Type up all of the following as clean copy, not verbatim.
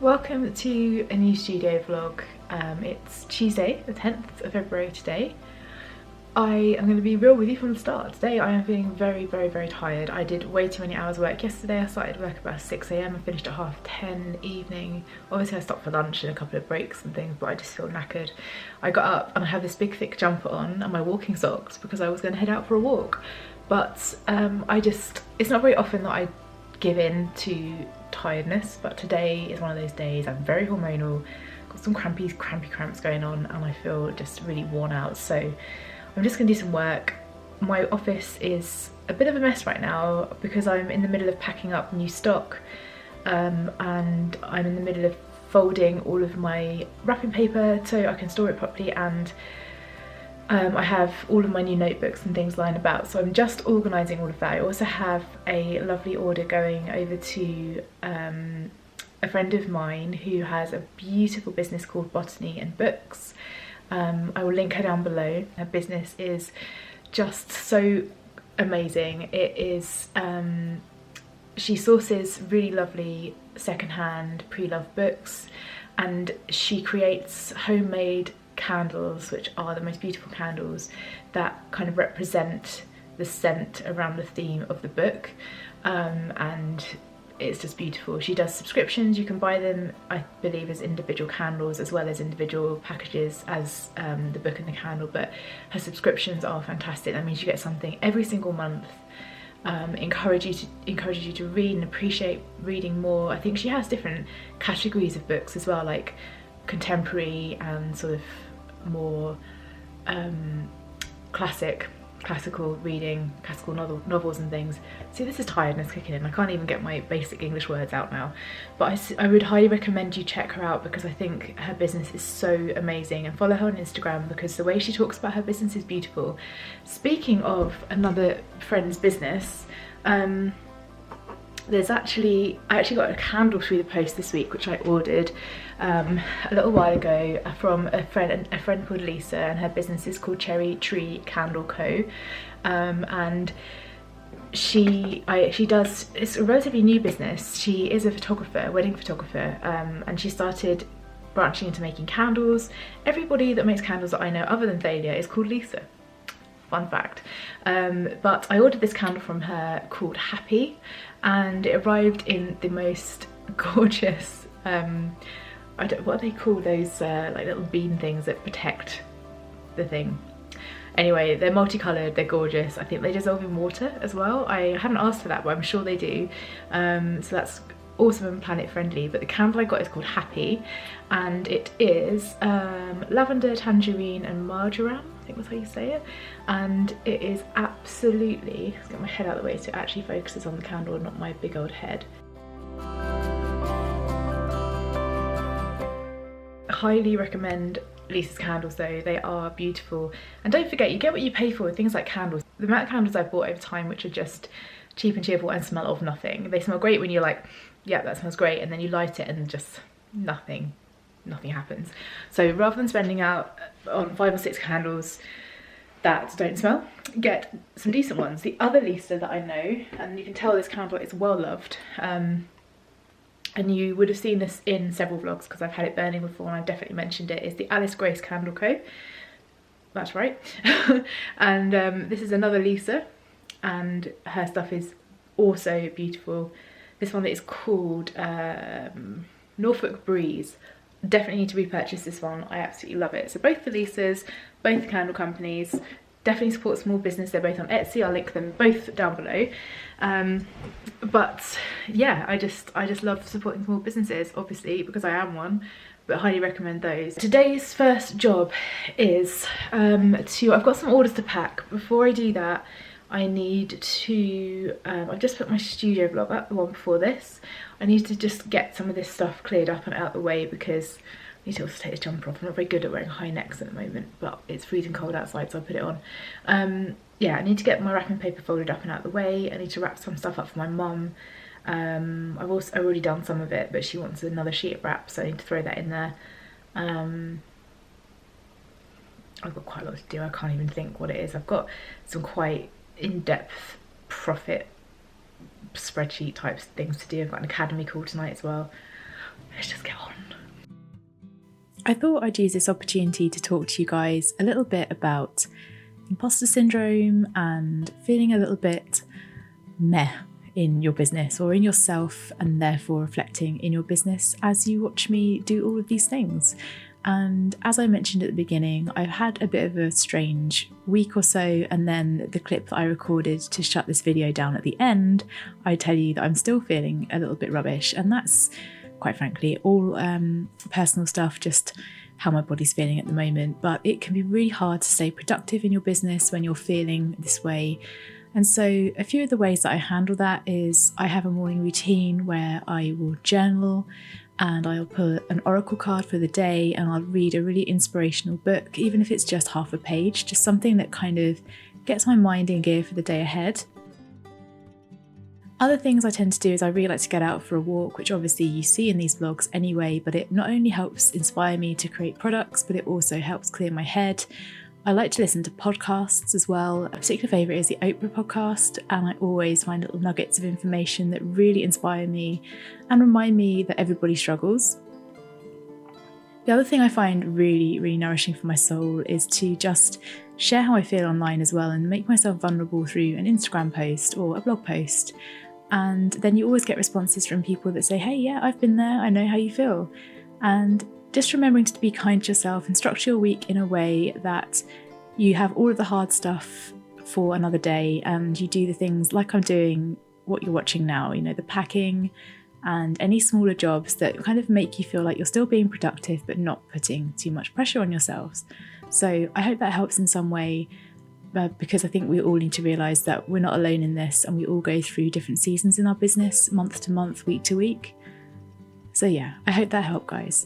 Welcome to a new studio vlog. It's Tuesday, the 10th of February today. I am going to be real with you from the start. Today I am feeling very tired. I did way too many hours work yesterday. I started work about 6 AM and finished at 10:30 evening. Obviously I stopped for lunch and a couple of breaks and things, but I just feel knackered. I got up and I had this big thick jumper on and my walking socks because I was going to head out for a walk. But it's not very often that I give in to tiredness, but today is one of those days. I'm very hormonal, got some crampy cramps going on, and I feel just really worn out, so I'm just gonna do some work. My office is a bit of a mess right now because I'm in the middle of packing up new stock, and I'm in the middle of folding all of my wrapping paper so I can store it properly, and I have all of my new notebooks and things lying about, so I'm just organising all of that. I also have a lovely order going over to a friend of mine who has a beautiful business called Botany and Books. I will link her down below. Her business is just so amazing. It is, she sources really lovely secondhand pre-loved books, and she creates homemade candles, which are the most beautiful candles that kind of represent the scent around the theme of the book, and it's just beautiful. She does subscriptions. You can buy them, I believe, as individual candles as well as individual packages as the book and the candle, but her subscriptions are fantastic. That means you get something every single month. Encourages you to read and appreciate reading more. I think she has different categories of books as well, like contemporary and sort of more classical reading, classical novels and things. See, this is tiredness kicking in. I can't even get my basic English words out now, but I would highly recommend you check her out because I think her business is so amazing, and follow her on Instagram because the way she talks about her business is beautiful. Speaking of another friend's business, I actually got a candle through the post this week, which I ordered a little while ago from a friend called Lisa, and her business is called Cherry Tree Candle Co. And she does, it's a relatively new business. She is a photographer, wedding photographer, and she started branching into making candles. Everybody that makes candles that I know other than Thalia is called Lisa. Fun fact. But I ordered this candle from her called Happy, and it arrived in the most gorgeous, what do they call those like little bean things that protect the thing? Anyway, they're multicoloured, they're gorgeous. I think they dissolve in water as well. I haven't asked for that, but I'm sure they do. So that's awesome and planet friendly. But the candle I got is called Happy, and it is lavender, tangerine and marjoram, I think that's how you say it, and it is absolutely, let's get my head out of the way so it actually focuses on the candle and not my big old head. Highly recommend Lisa's candles though, they are beautiful, and don't forget, you get what you pay for with things like candles. The amount of candles I've bought over time which are just cheap and cheerful and smell of nothing. They smell great when you're like, yeah, that smells great, and then you light it and just nothing happens. So rather than spending out on 5 or 6 candles that don't smell, get some decent ones. The other Lisa that I know, and you can tell this candle is well loved, and you would have seen this in several vlogs because I've had it burning before and I've definitely mentioned it, is the Alice Grace Candle Co. That's right. And this is another Lisa, and her stuff is also beautiful. This one is called Norfolk Breeze. Definitely need to repurchase this one. I absolutely love it. So both the Lisas, both candle companies, definitely support small business. They're both on Etsy. I'll link them both down below. But yeah, I just love supporting small businesses, obviously, because I am one, but highly recommend those. Today's first job is I've got some orders to pack. Before I do that, I need to, I've just put my studio vlog up, the one before this. I need to just get some of this stuff cleared up and out the way because I need to also take this jumper off. I'm not very good at wearing high necks at the moment, but it's freezing cold outside, so I put it on. Yeah, I need to get my wrapping paper folded up and out the way. I need to wrap some stuff up for my mum. I've already done some of it, but she wants another sheet of wrap, so I need to throw that in there. I've got quite a lot to do. I can't even think what it is. I've got some quite in-depth profit spreadsheet type things to do. I've got an academy call tonight as well. let's just get on. I thought I'd use this opportunity to talk to you guys a little bit about imposter syndrome and feeling a little bit meh in your business or in yourself, and therefore reflecting in your business as you watch me do all of these things. And as I mentioned at the beginning, I've had a bit of a strange week or so, and then the clip that I recorded to shut this video down at the end, I tell you that I'm still feeling a little bit rubbish, and that's quite frankly all personal stuff, just how my body's feeling at the moment. But it can be really hard to stay productive in your business when you're feeling this way. And so a few of the ways that I handle that is I have a morning routine where I will journal, and I'll put an oracle card for the day, and I'll read a really inspirational book, even if it's just half a page, just something that kind of gets my mind in gear for the day ahead. Other things I tend to do is I really like to get out for a walk, which obviously you see in these vlogs anyway, but it not only helps inspire me to create products, but it also helps clear my head. I like to listen to podcasts as well. A particular favourite is the Oprah podcast, and I always find little nuggets of information that really inspire me and remind me that everybody struggles. The other thing I find really, really nourishing for my soul is to just share how I feel online as well, and make myself vulnerable through an Instagram post or a blog post. And then you always get responses from people that say, hey, yeah, I've been there, I know how you feel. And just remembering to be kind to yourself and structure your week in a way that you have all of the hard stuff for another day, and you do the things like I'm doing, what you're watching now, you know, the packing and any smaller jobs that kind of make you feel like you're still being productive but not putting too much pressure on yourselves. So I hope that helps in some way, because I think we all need to realise that we're not alone in this, and we all go through different seasons in our business, month to month, week to week. So yeah, I hope that helped, guys.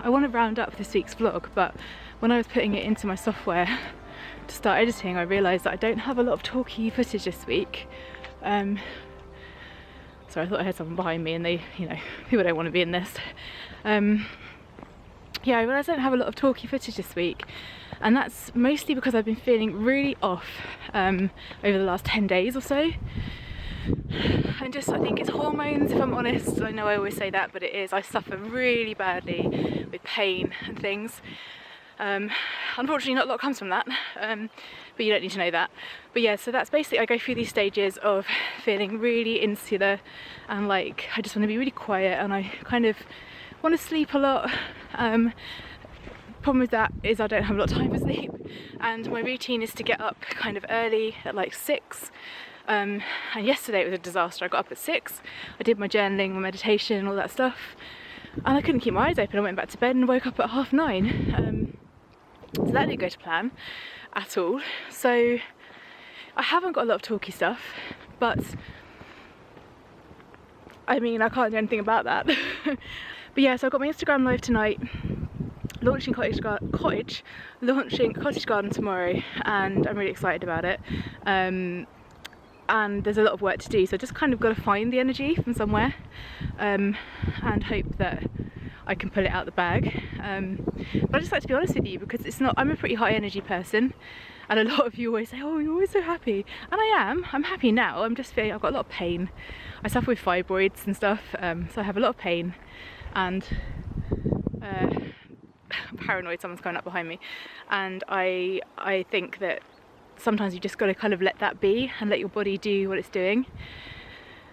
I want to round up this week's vlog, but when I was putting it into my software to start editing, I realised that I don't have a lot of talky footage this week. So I thought I had someone behind me, and they, you know, people don't want to be in this. Yeah, I realised I don't have a lot of talky footage this week, and that's mostly because I've been feeling really off over the last 10 days or so. And just, I think it's hormones, if I'm honest. I know I always say that, but it is. I suffer really badly with pain and things. Unfortunately not a lot comes from that, but you don't need to know that. But yeah, so that's basically, I go through these stages of feeling really insular, and like I just want to be really quiet, and I kind of want to sleep a lot. Problem with that is I don't have a lot of time for sleep, and my routine is to get up kind of early at like 6. And yesterday it was a disaster. I got up at 6, I did my journaling, my meditation and all that stuff, and I couldn't keep my eyes open. I went back to bed and woke up at 9:30. So that didn't go to plan at all. So I haven't got a lot of talky stuff, but I mean, I can't do anything about that. But yeah, so I've got my Instagram live tonight, launching Cottage Garden tomorrow, and I'm really excited about it. And there's a lot of work to do, so I just kind of got to find the energy from somewhere, and hope that I can pull it out the bag. But I just like to be honest with you, because it's not, I'm a pretty high energy person, and a lot of you always say, oh, you're always so happy, and I'm happy now. I'm just feeling, I've got a lot of pain. I suffer with fibroids and stuff, so I have a lot of pain, and I'm paranoid someone's coming up behind me, and I think that sometimes you just got to kind of let that be and let your body do what it's doing.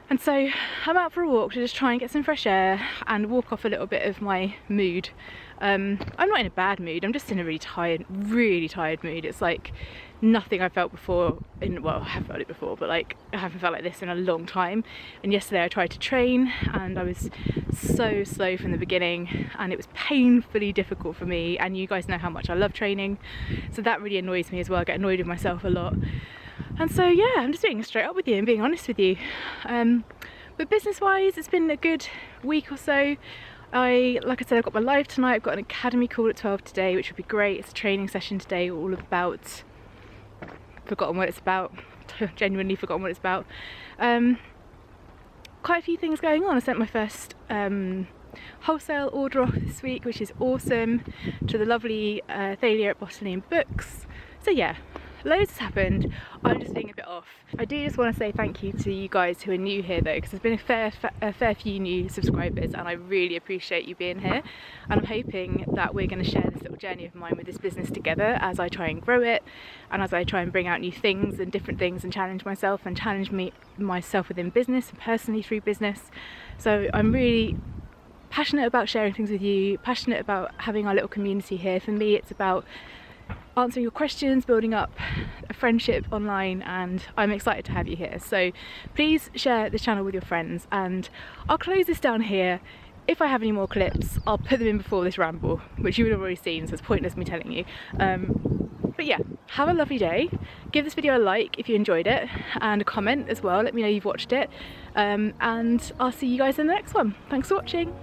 And so I'm out for a walk to just try and get some fresh air and walk off a little bit of my mood. I'm not in a bad mood, I'm just in a really tired mood. It's like nothing I've felt before well, I have felt it before, but like I haven't felt like this in a long time. And yesterday I tried to train, and I was so slow from the beginning, and it was painfully difficult for me, and you guys know how much I love training, so that really annoys me as well. I get annoyed with myself a lot. And so yeah, I'm just being straight up with you and being honest with you. But business wise, it's been a good week or so. Like I said, I've got my live tonight, I've got an academy call at 12 today, which would be great. It's a training session today, all about, forgotten what it's about, genuinely forgotten what it's about. Quite a few things going on. I sent my first wholesale order off this week, which is awesome, to the lovely Thalia at Botany and Books. So yeah, loads has happened. I'm just being a bit off. I do just want to say thank you to you guys who are new here though, because there's been a fair few new subscribers, and I really appreciate you being here. And I'm hoping that we're going to share this little journey of mine with this business together as I try and grow it, and as I try and bring out new things and different things, and challenge myself and challenge myself within business and personally through business. So I'm really passionate about sharing things with you, passionate about having our little community here. For me, it's about answering your questions, building up a friendship online, and I'm excited to have you here. So please share this channel with your friends, and I'll close this down here. If I have any more clips, I'll put them in before this ramble, which you would have already seen, so it's pointless me telling you. But yeah, have a lovely day. Give this video a like if you enjoyed it, and a comment as well. Let me know you've watched it, and I'll see you guys in the next one. Thanks for watching.